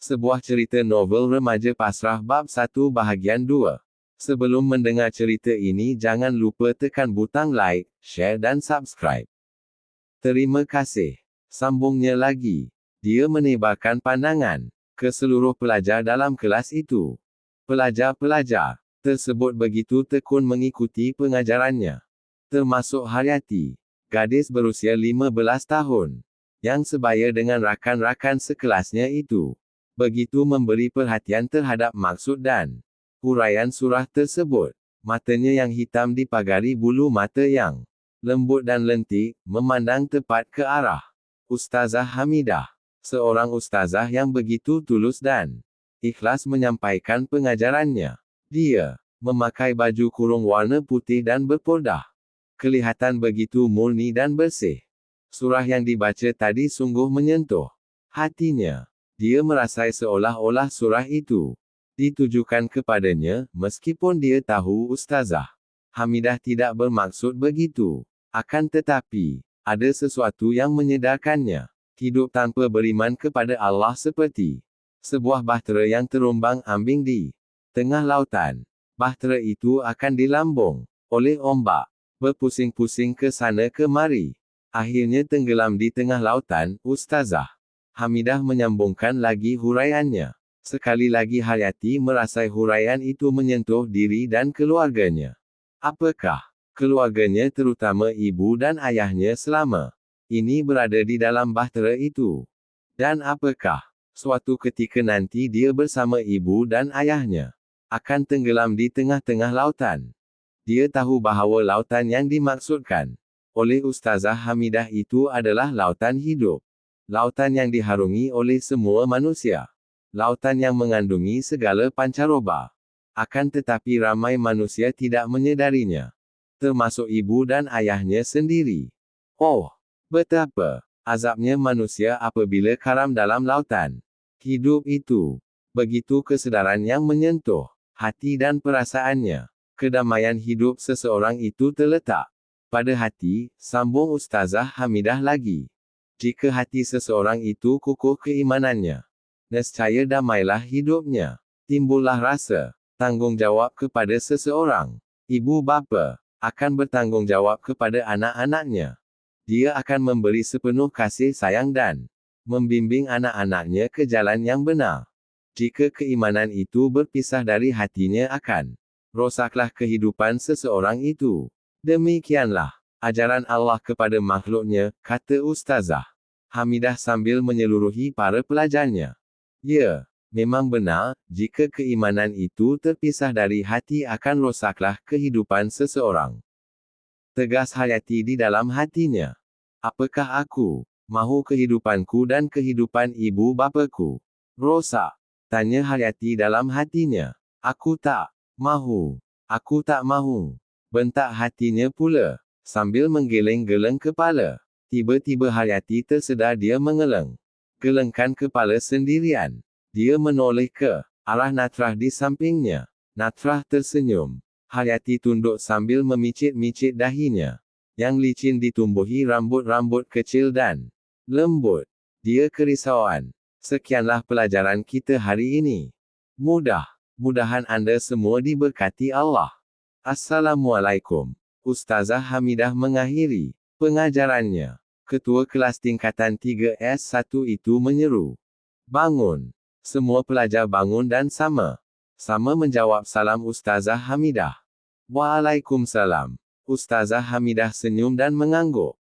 Sebuah cerita novel remaja pasrah bab 1 bahagian 2. Sebelum mendengar cerita ini jangan lupa tekan butang like, share dan subscribe. Terima kasih. Sambungnya lagi. Dia menebarkan pandangan ke seluruh pelajar dalam kelas itu. Pelajar-pelajar tersebut begitu tekun mengikuti pengajarannya. Termasuk Haryati, gadis berusia 15 tahun, yang sebaya dengan rakan-rakan sekelasnya itu. Begitu memberi perhatian terhadap maksud dan huraian surah tersebut. Matanya yang hitam dipagari bulu mata yang lembut dan lentik, memandang tepat ke arah Ustazah Hamidah. Seorang ustazah yang begitu tulus dan ikhlas menyampaikan pengajarannya. Dia memakai baju kurung warna putih dan berpodah. Kelihatan begitu murni dan bersih. Surah yang dibaca tadi sungguh menyentuh hatinya. Dia merasa seolah-olah surah itu ditujukan kepadanya, meskipun dia tahu Ustazah Hamidah tidak bermaksud begitu. Akan tetapi, ada sesuatu yang menyedarkannya. Hidup tanpa beriman kepada Allah seperti sebuah bahtera yang terombang-ambing di tengah lautan. Bahtera itu akan dilambung oleh ombak, berpusing-pusing ke sana kemari. Akhirnya tenggelam di tengah lautan. Ustazah Hamidah menyambungkan lagi huraiannya. Sekali lagi Haryati merasa huraian itu menyentuh diri dan keluarganya. Apakah keluarganya, terutama ibu dan ayahnya, selama ini berada di dalam bahtera itu? Dan apakah suatu ketika nanti dia bersama ibu dan ayahnya akan tenggelam di tengah-tengah lautan? Dia tahu bahawa lautan yang dimaksudkan oleh Ustazah Hamidah itu adalah lautan hidup. Lautan yang diharungi oleh semua manusia. Lautan yang mengandungi segala pancaroba. Akan tetapi ramai manusia tidak menyedarinya. Termasuk ibu dan ayahnya sendiri. Oh, betapa azabnya manusia apabila karam dalam lautan hidup itu. Begitu kesedaran yang menyentuh hati dan perasaannya. Kedamaian hidup seseorang itu terletak pada hati, sambung Ustazah Hamidah lagi. Jika hati seseorang itu kukuh keimanannya, nescaya damailah hidupnya. Timbullah rasa tanggung jawab kepada seseorang. Ibu bapa akan bertanggung jawab kepada anak-anaknya. Dia akan memberi sepenuh kasih sayang dan membimbing anak-anaknya ke jalan yang benar. Jika keimanan itu berpisah dari hatinya, akan rosaklah kehidupan seseorang itu. Demikianlah ajaran Allah kepada makhluknya, kata Ustazah Hamidah sambil menyeluruhi para pelajarnya. Ya, memang benar, jika keimanan itu terpisah dari hati akan rosaklah kehidupan seseorang. Tegas Haryati di dalam hatinya. Apakah aku mahu kehidupanku dan kehidupan ibu bapaku rosak? Tanya Haryati dalam hatinya. Aku tak mahu. Aku tak mahu. Bentak hatinya pula, sambil menggeleng-geleng kepala. Tiba-tiba Haryati tersedar dia mengeleng. Gelengkan kepala sendirian. Dia menoleh ke arah Natrah di sampingnya. Natrah tersenyum. Haryati tunduk sambil memicit-micit dahinya, yang licin ditumbuhi rambut-rambut kecil dan lembut. Dia kerisauan. Sekianlah pelajaran kita hari ini. Mudah-mudahan Anda semua diberkati Allah. Assalamualaikum. Ustazah Hamidah mengakhiri pengajarannya. Ketua kelas tingkatan 3S1 itu menyeru, "Bangun." Semua pelajar bangun dan sama menjawab salam Ustazah Hamidah. "Waalaikumsalam." Ustazah Hamidah senyum dan mengangguk.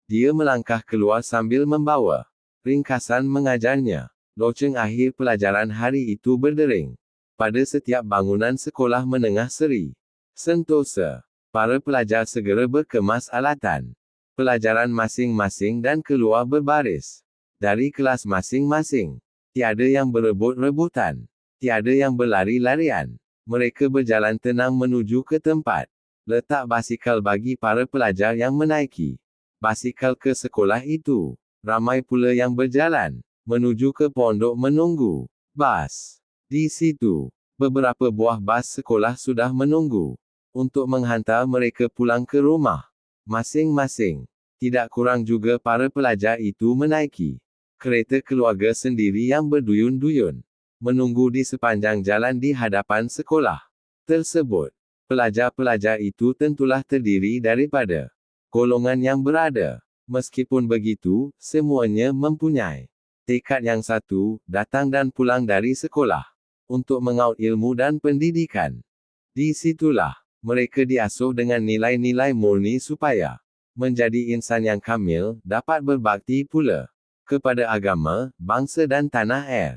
Dia melangkah keluar sambil membawa ringkasan mengajarnya. Loceng akhir pelajaran hari itu berdering pada setiap bangunan sekolah menengah Seri Sentosa. Para pelajar segera berkemas alatan pelajaran masing-masing dan keluar berbaris dari kelas masing-masing. Tiada yang berebut-rebutan. Tiada yang berlari-larian. Mereka berjalan tenang menuju ke tempat letak basikal bagi para pelajar yang menaiki basikal ke sekolah itu. Ramai pula yang berjalan menuju ke pondok menunggu bas. Di situ, beberapa buah bas sekolah sudah menunggu untuk menghantar mereka pulang ke rumah masing-masing. Tidak kurang juga para pelajar itu menaiki kereta keluarga sendiri yang berduyun-duyun menunggu di sepanjang jalan di hadapan sekolah tersebut. Pelajar-pelajar itu tentulah terdiri daripada golongan yang berada. Meskipun begitu, semuanya mempunyai tekad yang satu, datang dan pulang dari sekolah untuk mengaut ilmu dan pendidikan. Di situlah mereka diasuh dengan nilai-nilai murni supaya menjadi insan yang kamil, dapat berbakti pula kepada agama, bangsa dan tanah air.